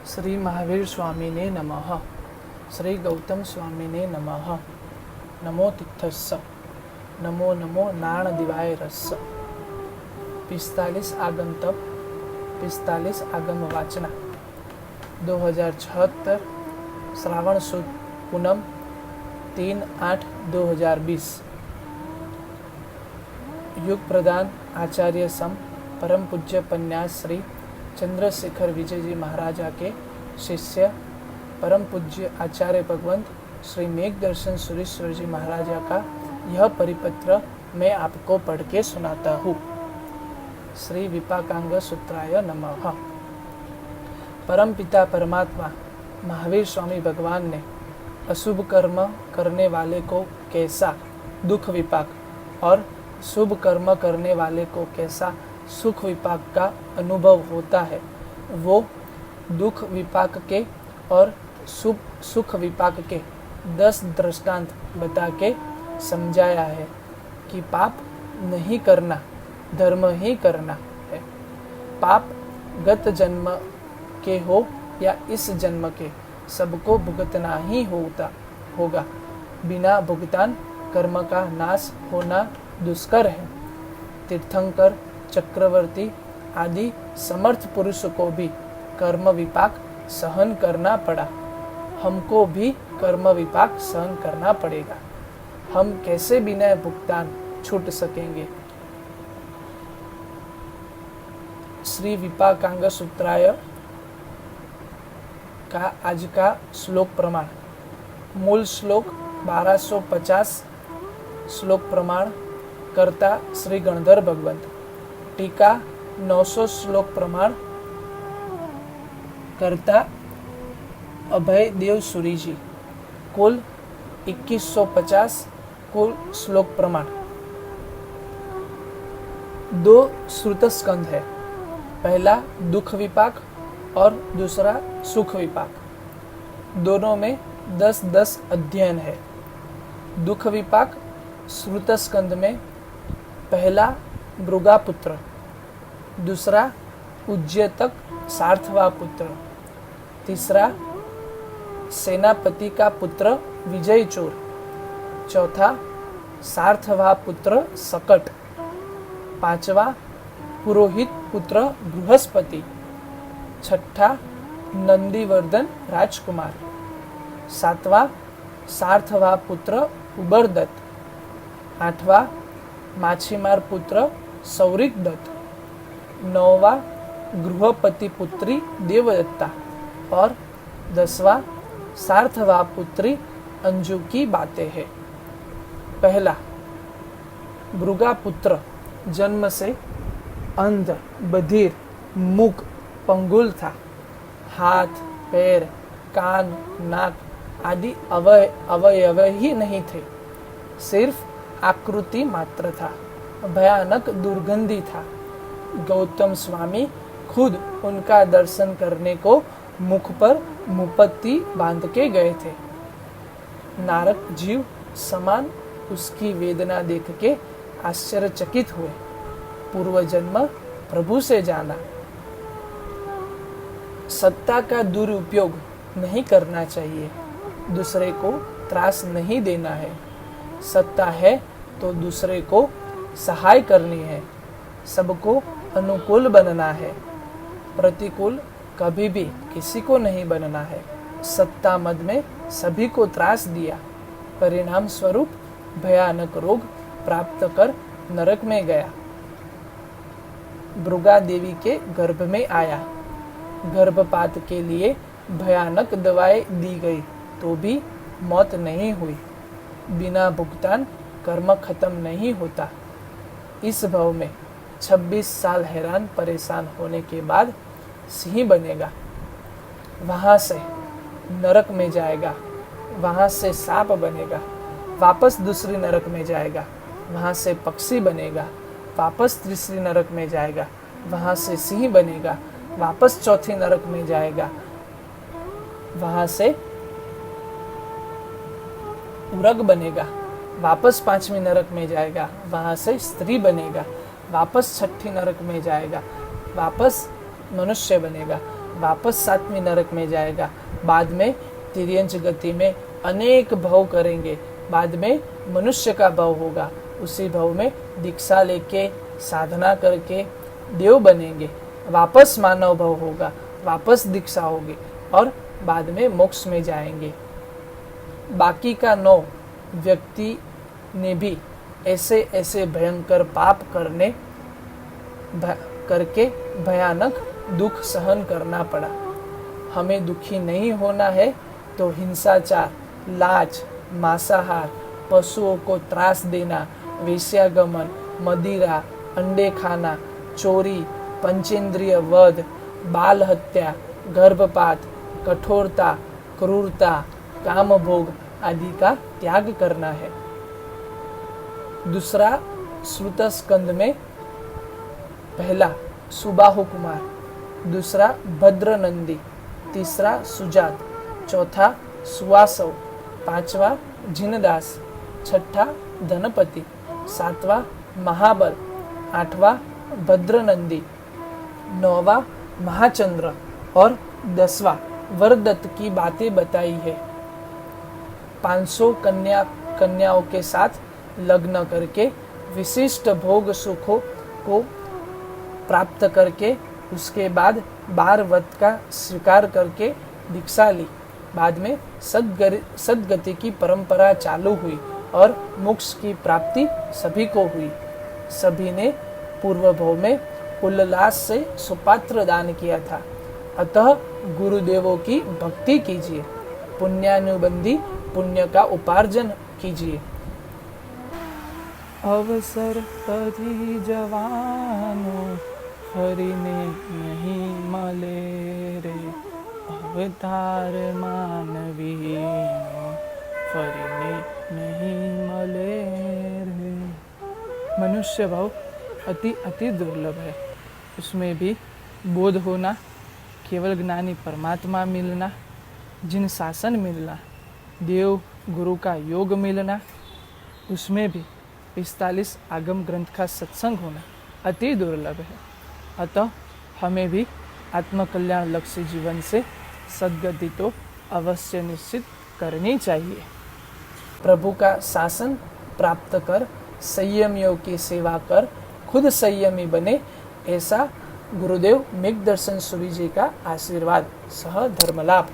श्री महावीर स्वामिने नमः। श्री गौतम स्वामिने नमः। नमो तिथ्यस्स। नमो नमो नाणदिवाय रस्स। 45 आगंतक 45 आगम वाचना 2076 श्रावण सुद पूनम 3/8/2020। युग प्रधान आचार्य सम परम पूज्य पन्यास श्री चंद्रशेखर विजय जी महाराजा के शिष्य परम पूज्य आचार्य भगवंत श्री मेघदर्शन सुरेश्वर जी महाराजा का यह परिपत्र मैं आपको पढ़ के सुनाता हूँ। श्री विपाकांग सूत्राय नमः। परम पिता परमात्मा महावीर स्वामी भगवान ने अशुभ कर्म करने वाले को कैसा दुख विपाक और शुभ कर्म करने वाले को कैसा सुख विपाक का अनुभव होता है, वो दुख विपाक के और सुख विपाक के 10 दृष्टांत बता के समझाया है कि पाप नहीं करना, धर्म ही करना है। पाप गत जन्म के हो या इस जन्म के, सबको भुगतना ही होगा। बिना भुगतान कर्म का नाश होना दुष्कर है। तीर्थंकर, चक्रवर्ती आदि समर्थ पुरुष को भी कर्म विपाक सहन करना पड़ा। हमको भी कर्म विपाक सहन करना पड़ेगा। हम कैसे बिना भुगतान छूट सकेंगे। श्री विपाकांग सूत्राय का आज का श्लोक प्रमाण। मूल श्लोक 1250 श्लोक प्रमाण करता श्री गणधर भगवंत। टीका 900 श्लोक प्रमाण करता अभय देव सूरी जी। कुल 2150 कुल श्लोक प्रमाण। 2 श्रुत स्कंध है, पहला दुख विपाक और दूसरा सुख विपाक। दोनों में 10-10 अध्ययन है। दुख विपाक श्रुत स्कंद में पहला भृगापुत्र, दूसरा उज्जयतक सार्थवा पुत्र, तीसरा सेनापति का पुत्र विजय चोर, चौथा सार्थवा पुत्र सकट, पांचवा पुरोहित पुत्र बृहस्पति, छठा नंदीवर्धन राजकुमार, सातवां सार्थवा पुत्र उबरदत्त, आठवां माछीमार पुत्र सौरिक दत्त, 9वां गृहपति पुत्री देवदत्ता और 10वां सार्थवा पुत्री अंजू की बातें हैं। पहला, भृगापुत्र जन्म से अंध, बधिर, मूक, पंगुल था। हाथ, पैर, कान, नाक आदि अवयव ही नहीं थे, सिर्फ आकृति मात्र था। भयानक दुर्गंधी था। गौतम स्वामी खुद उनका दर्शन करने को मुख पर मुपत्ति बांध के गए थे। नारक जीव समान उसकी वेदना देख के आश्चर्यचकित हुए। पूर्व जन्म प्रभु से जाना। सत्ता का दुरुपयोग नहीं करना चाहिए, दूसरे को त्रास नहीं देना है। सत्ता है तो दूसरे को सहाय करनी है, सबको अनुकूल बनना है, प्रतिकूल कभी भी किसी को नहीं बनना है। सत्ता मद में सभी को त्रास दिया, परिणाम स्वरूप भयानक रोग प्राप्त कर नरक में गया। भृगा देवी के गर्भ में आया। गर्भपात के लिए भयानक दवाएं दी गई तो भी मौत नहीं हुई। बिना भुगतान कर्म खत्म नहीं होता। इस भव में 26 साल हैरान परेशान होने के बाद सिंह बनेगा, वहां से नरक में जाएगा, वहां से सांप बनेगा, वापस दूसरी नरक में जाएगा, वहां से पक्षी बनेगा, वापस तीसरी नरक में जाएगा, वहां से सिंह बनेगा, वापस चौथी नरक में जाएगा, वहां से उरग बनेगा, वापस 5वीं नरक में जाएगा, वहां से स्त्री बनेगा, वापस 6ठी नरक में जाएगा, वापस मनुष्य बनेगा, वापस 7वीं नरक में जाएगा, बाद में तिर्यंच गति में अनेक भव करेंगे, बाद में मनुष्य का भव होगा, उसी भव में दीक्षा लेके साधना करके देव बनेंगे, वापस मानव भव होगा, वापस दीक्षा होगी और बाद में मोक्ष में जाएंगे। बाकी का 9 व्यक्ति ने भी ऐसे ऐसे भयंकर पाप करके भयानक दुख सहन करना पड़ा। हमें दुखी नहीं होना है तो हिंसाचार, लाच, मांसाहार, पशुओं को त्रास देना, वेश्यागमन, मदिरा, अंडे खाना, चोरी, पंचेंद्रिय वध, बाल हत्या, गर्भपात, कठोरता, क्रूरता, कामभोग आदि का त्याग करना है। दूसरा श्रुत स्कंद में पहला सुबाहु कुमार, दूसरा भद्रनंदी, तीसरा सुजात, चौथा सुवासव, पांचवा जिनदास, छठा धनपति, सातवां महाबल, आठवां भद्रनंदी, नौवां महाचंद्र और 10वां वरदत्त की बातें बताई है। 500 कन्याओं के साथ लग्न करके विशिष्ट भोग सुखों को प्राप्त करके उसके बाद 12 व्रत का स्वीकार करके दीक्षा ली। बाद में सद्गति की परंपरा चालू हुई और मोक्ष की प्राप्ति सभी को हुई। सभी ने पूर्व भव में उल्लास से सुपात्र दान किया था। अतः गुरुदेवों की भक्ति कीजिए, पुण्यानुबंधी पुण्य का उपार्जन कीजिए। अवसर पधी जवानो फरीने नहीं मले रे, अवतार मानवीनो फरीने नहीं मले रे। मनुष्य भाव अति दुर्लभ है, उसमें भी बोध होना, केवल ज्ञानी परमात्मा मिलना, जिन शासन मिलना, देव गुरु का योग मिलना, उसमें भी 45 आगम ग्रंथ का सत्संग होना अति दुर्लभ है। अतः हमें भी आत्मकल्याण लक्ष्य जीवन से सद्गति तो अवश्य निश्चित करनी चाहिए। प्रभु का शासन प्राप्त कर संयमियों की सेवा कर खुद संयमी बने, ऐसा गुरुदेव मेघदर्शन सूरी जी का आशीर्वाद। सह धर्म लाभ।